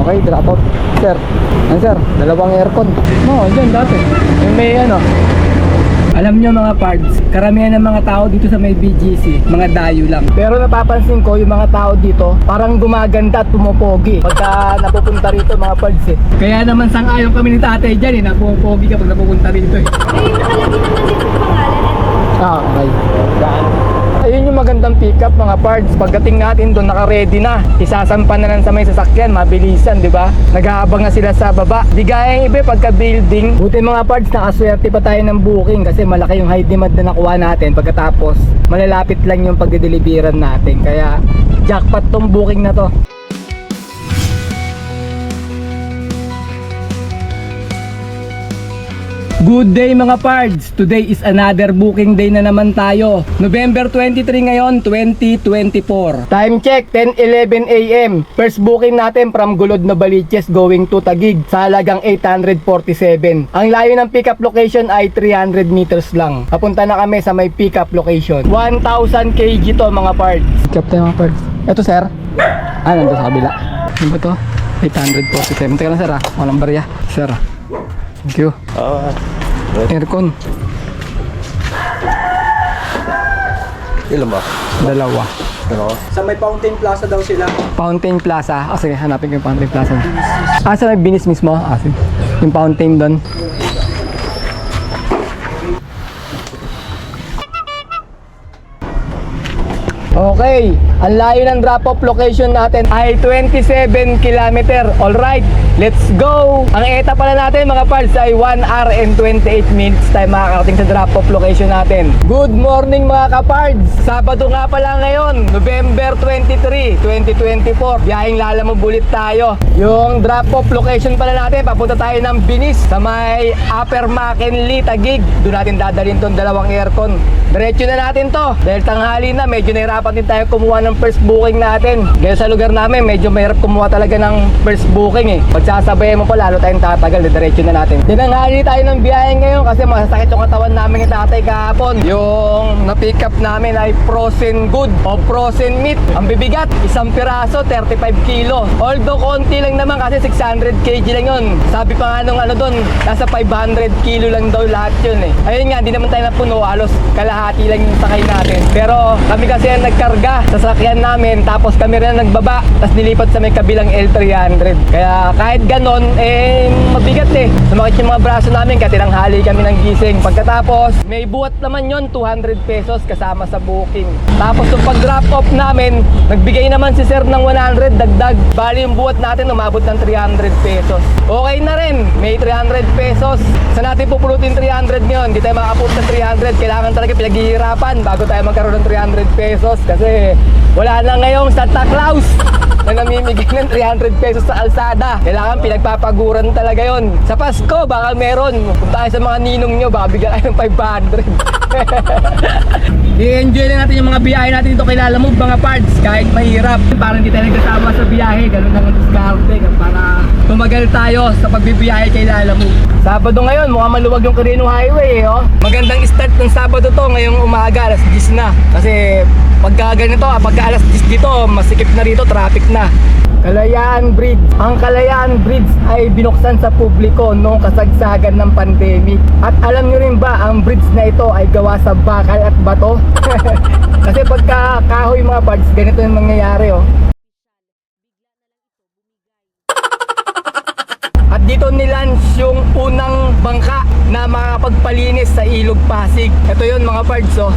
Okay, drop out. Sir, yan sir, dalawang aircon. No, dyan dati. Yung may ano. Alam nyo mga pards, karamihan ng mga tao dito sa may BGC, mga dayo lang. Pero napapansin ko yung mga tao dito, parang gumaganda at pumopogi pagka napupunta rito mga pards eh. Kaya naman sang-ayon kami ni tatay dyan eh, napupogi kapag napupunta rito eh. Ay, nakalagay naman din yung pangalan. Ah, okay. Ayun yung magandang pickup mga parts. Pagdating natin doon, naka-ready na. Isasampan na lang sa may sasakyan, mabilisan, di ba? Nag-aabang na sila sa baba. Di gaya yung iba, pagka-building. Buti mga parts, nakaswerte pa tayo ng booking kasi malaki yung high demand na nakuha natin. Pagkatapos, malalapit lang yung pagdideliveran natin. Kaya, jackpot tong booking na to. Good day mga pards! Today is another booking day na naman tayo. November 23 ngayon, 2024. Time check, 10:11 AM. First booking natin from Gulod, Novaliches going to Taguig sa halagang 847. Ang layo ng pickup location ay 300 meters lang. Papunta na kami sa may pickup location. 1,000 kg to mga pards. Pick tayo mga pards. Ito sir. Nandun sa kabila. Ano ba to? 847. Teka lang sir walang barya. Sir thank you. Aircon. Ilan ba? Dalawa. Ano? Sa may Fountain Plaza daw sila. Fountain Plaza. Sige, hanapin ko yung Fountain Plaza. Sa may Binis mismo. Sige. Yung Fountain doon. Okay, ang layo ng drop-off location natin ay 27 km. Alright, let's go! Ang ETA pala natin mga parts ay 1 hour and 28 minutes tayo makakarating sa drop-off location natin. Good morning mga kapards! Sabado nga pala ngayon, November 23, 2024. Biyaheng Lalamove ulit tayo. Yung drop-off location pala natin, papunta tayo ng Binis sa may Upper McKinley, Taguig. Doon natin dadalhin tong dalawang aircon. Diretso na natin to. Dahil tanghali na, medyo nahirapan din tayo kumuha ng first booking natin. Gaya sa lugar namin, medyo mahirap kumuha talaga ng first booking eh. Pagsasabayan mo pa, lalo tayong tatagal. Diretso na natin. Dinanghali tayo ng biyahe ngayon kasi masasakit yung katawan namin ni tatay kahapon. Yung na-pick up namin ay frozen good o frozen meat. Ang bibigat, isang piraso, 35 kilo. Although konti lang naman kasi 600 kg lang yun. Sabi pa nga nung ano doon, nasa 500 kilo lang daw lahat yun eh. Ayun nga, hindi naman tayo napuno, halos kalahati lang yung sakay natin. Pero kami kasi ang nagkarga sa sakyan namin, tapos kami rin ang nagbaba, tapos nilipat sa may kabilang L300. Kaya kahit ganon, mabigat eh. Sumakit yung mga braso namin, kaya tinanghali kami ng gising. Pagkatapos, may buwat naman yon 200 pesos kasama sa booking. Tapos yung pag-drop off namin, nagbigay naman si sir ng 100 dagdag. Bali yung buwat natin, umabot ng 300 pesos. Okay na rin, may 300 pesos. Saan natin pupulutin 300 ngayon? Hindi tayo makapulot ng 300. Kailangan talaga pinaghihirapan bago tayo magkaroon ng 300 pesos. Kasi wala na ngayong Santa Claus na namimigay ng 300 pesos sa alsada. Kailangan pinagpapaguran talaga yon. Sa Pasko, baka meron. Kung tayo sa mga ninong nyo, baka bigyan kayo ng 500. I-enjoy lang natin yung mga biyahe natin dito kay Lalamove mga parts. Kahit mahirap, parang hindi tayo nagkasama sa biyahe. Ganun lang ang diskarte para tumagal tayo sa pagbibiyahe kay Lalamove. Sabado ngayon, mukhang maluwag yung Quirino Highway eh, oh. Magandang start ng Sabado to, ngayong umaga, alas 10 na. Kasi pagka ganito, pagka alas 10 dito, masikip na rito, traffic na. Kalayaan Bridge. Ang Kalayaan Bridge ay binuksan sa publiko noong kasagsagan ng pandemic. At alam nyo rin ba, ang bridge na ito ay gawa sa bakal at bato? Kasi pagka kahoy mga parts, ganito yung mangyayari oh. At dito nilunch yung unang bangka na makapagpalinis sa Ilog Pasig. Ito yun mga parts oh.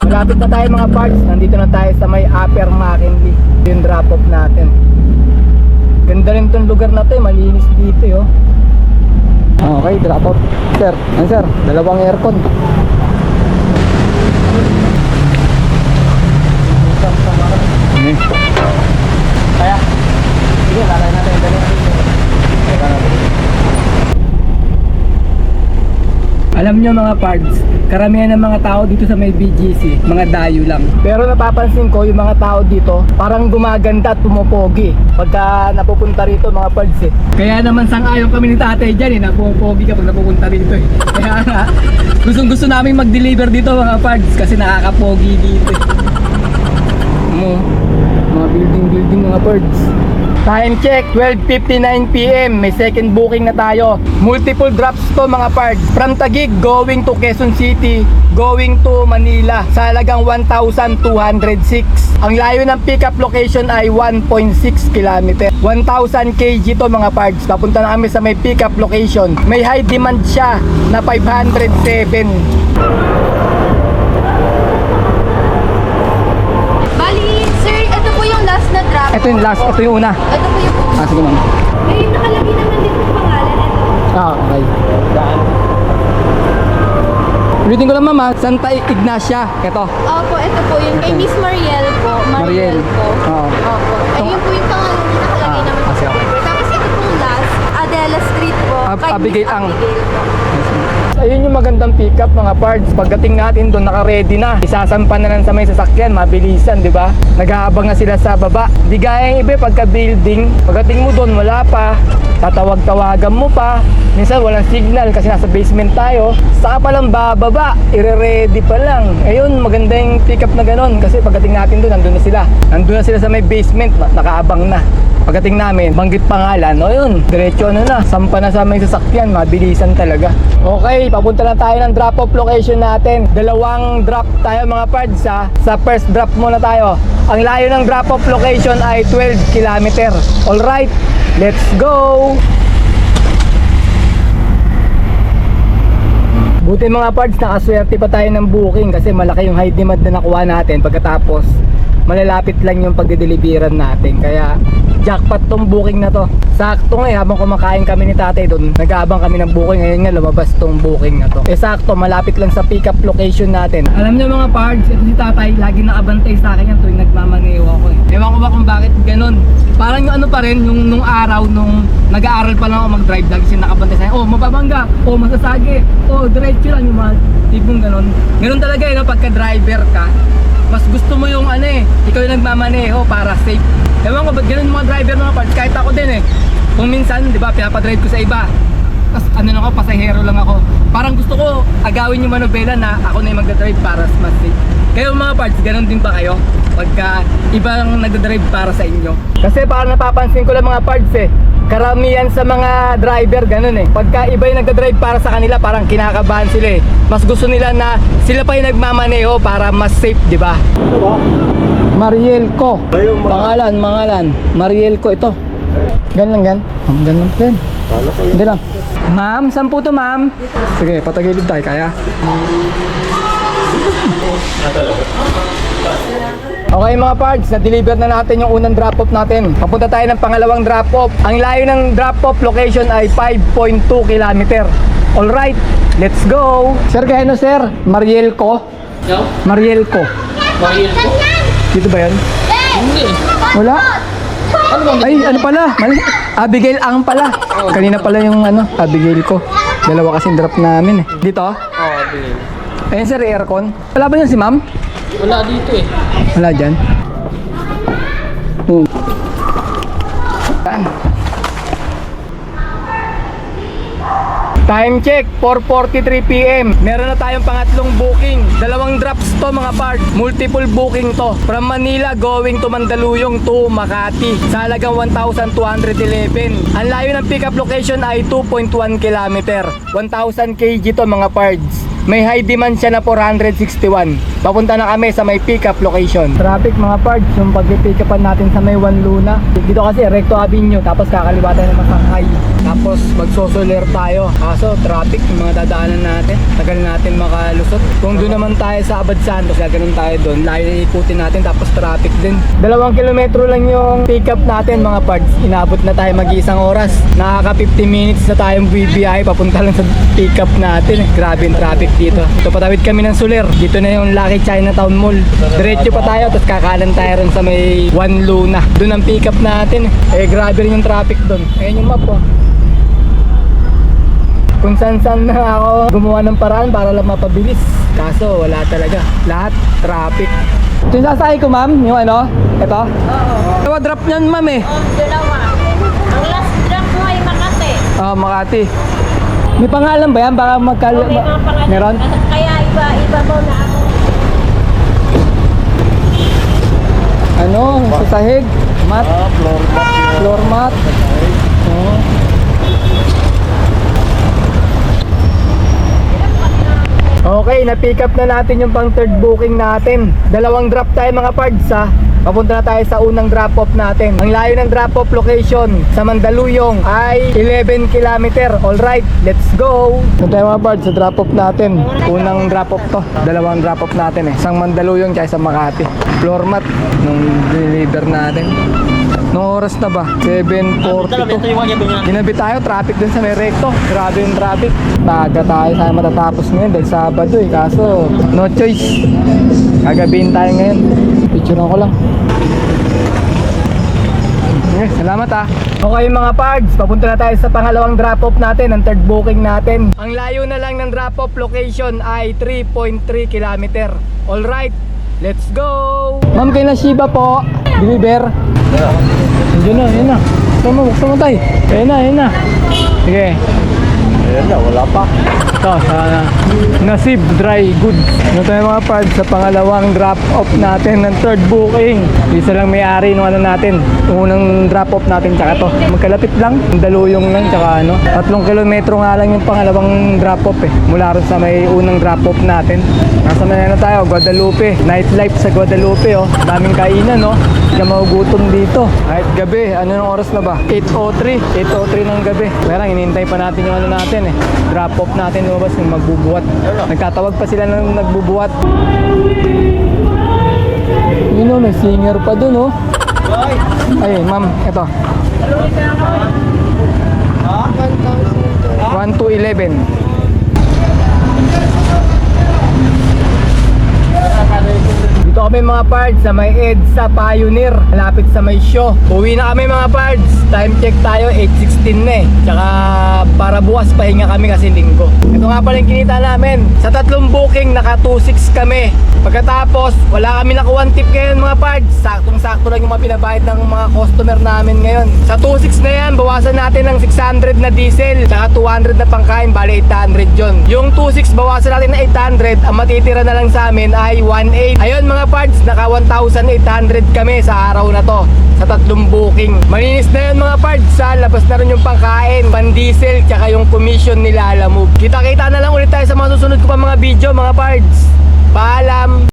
Malapit na tayo mga parts. Nandito na tayo sa may Upper McKinley. Yung drop off natin. Ganda rin itong lugar na to, malinis dito oh. Okay, drop off. Sir, sir, dalawang aircon. Kaya, sige, lalay natin. Alam nyo mga pards, karamihan ng mga tao dito sa may BGC, mga dayo lang. Pero napapansin ko yung mga tao dito, parang gumaganda at pumopogi pagka napupunta rito mga pards eh. Kaya naman sang-ayon kami ni tatay dyan eh, napupogi kapag napupunta rito eh. Kaya nga, gusto namin mag-deliver dito mga pards kasi nakakapogi dito eh. Mga building mga pards. Time check, 12:59 PM. May second booking na tayo. Multiple drops to mga pards. From Taguig going to Quezon City, going to Manila. Sa halagang 1,206. Ang layo ng pickup location ay 1.6 km. 1,000 kg to mga pards. Papunta na kami sa may pickup location. May high demand siya na 507. Bali, sir, ito po yung last na drop. Ito yung last, ito yung una. Ito po yung una. Sige ma'am. May nakalagay naman dito yung pangalan. Ito. Okay. Ulitin ko lang ma'am, Santa Ignacia. Ito. Opo, ito po yun. Kay Miss Mariel po. Mariel. po. Oo. Opo. Ayun po yung pangalan na nakalagay naman po. sige. Tapos ito pong last, Adela Street po. Kay Miss Abigail Ang. Abigail po. Ayun yung magandang pickup mga parts. Pagdating natin doon, naka-ready na. Isasampan na lang sa may sasakyan, mabilisan, di ba? Nag-aabang na sila sa baba. Di gaya yung iba, pagka-building, pagdating mo doon, wala pa. Tatawag-tawagan mo pa. Minsan walang signal kasi nasa basement tayo. Saka pa lang bababa, ire-ready pa lang. Ayun, maganda yung pickup na ganun. Kasi pagdating natin doon, nandun na sila. Nandun na sila sa may basement, nakaabang na. Pagdating namin, banggit pangalan, o yun, diretso na, sampa na sa may sasakyan, mabilisan talaga. Okay, papunta na tayo ng drop-off location natin. Dalawang drop tayo mga pards ha. Sa first drop muna tayo. Ang layo ng drop-off location ay 12 km. Alright, let's go! Buti mga pards, nakaswerte pa tayo ng booking kasi malaki yung high demand na nakuha natin. Pagkatapos, malalapit lang yung pagdideliveran natin. Kaya jackpot tong booking na to. Sakto nga habang kumakain kami ni tatay doon, nag-aabang kami ng booking. Ngayon nga lumabas tong booking na to. Sakto, malapit lang sa pick up location natin. Alam niyo mga pards, ito si tatay, lagi nakabantay sa akin yan tuwing nagmamaneho ako eh. Ewan ko ba kung bakit ganun. Parang yung ano pa rin, yung nung araw, nung nag-aaral pa lang ako mag-drive, lagi siya nakabantay sa akin. Oh, mababangga, oh, masasagi, oh, diretso lang yung mga tipong ganun. Ganun talaga eh, no? Pagka driver ka, mas gusto mo yung ano eh, ikaw yung nagmamaneho para safe. Ewan ko ba't ganun mga driver mga parts, kahit ako din eh. Kung minsan, di ba, pinapadrive ko sa iba. Tapos ano lang ako, pasahero lang ako. Parang gusto ko agawin yung manobela na ako na yung magdadrive para mas safe. Kayo mga parts, ganun din ba kayo? Pagka ibang nagdadrive para sa inyo? Kasi parang napapansin ko lang mga parts eh, karamihan sa mga driver ganun eh. Pagka iba yung nagdadrive para sa kanila, parang kinakabahan sila eh. Mas gusto nila na sila pa yung nagmamaneho para mas safe, di ba? Mariel ko. Pangalan. Mariel ko ito. Gan. Gan lang din. Hindi lang. Ma'am, saan po to ma'am? Sige, patagilid tayo, kaya? Okay mga parts, na-deliver na natin yung unang drop-off natin. Papunta tayo ng pangalawang drop-off. Ang layo ng drop-off location ay 5.2 km. Alright, let's go! Sir, kaya no sir? Mariel ko? No? Mariel ko. Mariel ko? Dito ba yan? Hindi. Wala? Ay, ano pala? Abigail Ang pala. Kanina pala yung ano, Abigail ko. Dalawa kasing drop namin eh. Dito? Oo, Bill. Ayun sir, aircon. Wala ba yun si ma'am? Wala dito eh. Wala dyan? Time check, 4:43 PM. Meron na tayong pangatlong booking. Dalawang drops to mga parts. Multiple booking to. From Manila going to Mandaluyong to Makati. Sa halagang 1,211. Ang layo ng pickup location ay 2.1 km. 1,000 kg to mga parts. May high demand siya na 461. Papunta na kami sa may pick-up location. Traffic mga parts, yung pag-pick upan natin sa may One Luna. Dito kasi Recto Avenue, tapos kakaliwa tayo ng Masangkay. Tapos magsosoler tayo. Kaso traffic yung mga dadaanan natin. Tagal natin makalusot. Kung doon naman tayo sa Abad Santos, ganoon tayo doon. Layo na ikutin natin, tapos traffic din. 2 kilometro lang yung pick-up natin mga parts. Inabot na tayo mag-iisang oras. Nakaka 50 minutes na tayong BBI papunta lang sa pick-up natin. Grabe yung traffic dito. Ito patawid kami ng Soler. Dito na yung Lucky Chinatown Mall. Diretso pa tayo, tapos kakanan tayo rin sa may One Luna. Doon ang pick up natin. Grabe rin yung traffic doon. Ayun yung map oh. Kung saan na ako gumawa ng paraan para lang mapabilis. Kaso wala talaga. Lahat traffic. Ito yung sasakay ko, ma'am? Yung ano? Ito? Oo. Drop niyan, ma'am eh. Dalawa. Ang last drop mo ay Makati. Makati. May pangalan ba yan? Baka May mga pangalan. Meron? Kaya iba mo na ako. Ano? Sa sahig? Mat? Floor mat. Floor mat? Oo. Okay, na-pick up na natin yung pang third booking natin. Dalawang drop tayo mga pards ha. Papunta na tayo sa unang drop-off natin. Ang layo ng drop-off location sa Mandaluyong ay 11 kilometer. Alright, let's go! Ito tayo mga pards sa drop-off natin. Unang drop-off to. Dalawang drop-off natin eh. Isang Mandaluyong kaya isang Makati. Floor mat nung deliver natin. Nung oras na ba? 7:42. Ginabi tayo, traffic dun sa may recto. Grabe yung traffic. Taga tayo, sana matatapos ngayon dahil Sabado eh. Kaso, no choice. Gagabihin tayo ngayon. Picture ko lang. Okay, salamat ah. Okay mga pards, papunta na tayo sa pangalawang drop-off natin, ang third booking natin. Ang layo na lang ng drop-off location ay 3.3 km. Alright, let's go! Ma'am, kay na Shiba po. Deliver. Yun na. Buksan mo tayo. Ayun na. Sige. Ayan na, wala pa. Ito, sa Nasib Dry Goods. Ito tayo mga pards sa pangalawang drop-off natin ng third booking. Isa lang may-ari nung ano natin. Unang drop-off natin, tsaka to. Magkalapit lang. Daluyong lang, tsaka ano. 3 kilometro nga lang yung pangalawang drop-off eh. Mula rin sa may unang drop-off natin. Nasa may ano tayo, Guadalupe. Nightlife sa Guadalupe oh. Daming kainan oh. Hindi ka magugutom dito. Kahit gabi, ano yung oras na ba? 8:03 ng gabi. Kaya lang, hinihintay pa natin yung ano natin eh. Drop-off natin lumabas yung magbubuhat. Nagtatawag pa sila ng nagbubuhat. Yun oh, may singer pa dun oh. Ay, ma'am, ito. 1 to 11. Dito kami mga pards sa may EDSA Pioneer, malapit sa may show. Uwi na kami mga pards. Time check tayo, 8:16 na eh. Tsaka para bukas pahinga kami kasi linggo. Ito nga pala yung kinita namin. Sa 3 booking, naka 2.6 kami. Pagkatapos, wala kami nakuha tip ngayon mga pards. Saktong-sakto lang yung mga pinabayad ng mga customer namin ngayon. Sa 2.6 na yan, bawasan natin ng 600 na diesel. Tsaka 200 na pangkain, bali 800 yun. Yung 2.6, bawasan natin ng 800. Ang matitira na lang sa amin ay 1.8. Ayun mga pards, naka 1,800 kami sa araw na to. Sa 3 booking. Malinis na yun mga pards. Labas na rin yung pangkain, pan-diesel, tsaka yung commission nila, alam mo. Kita-kita na lang ulit tayo sa mga susunod ko pa mga video mga pards. Paalam!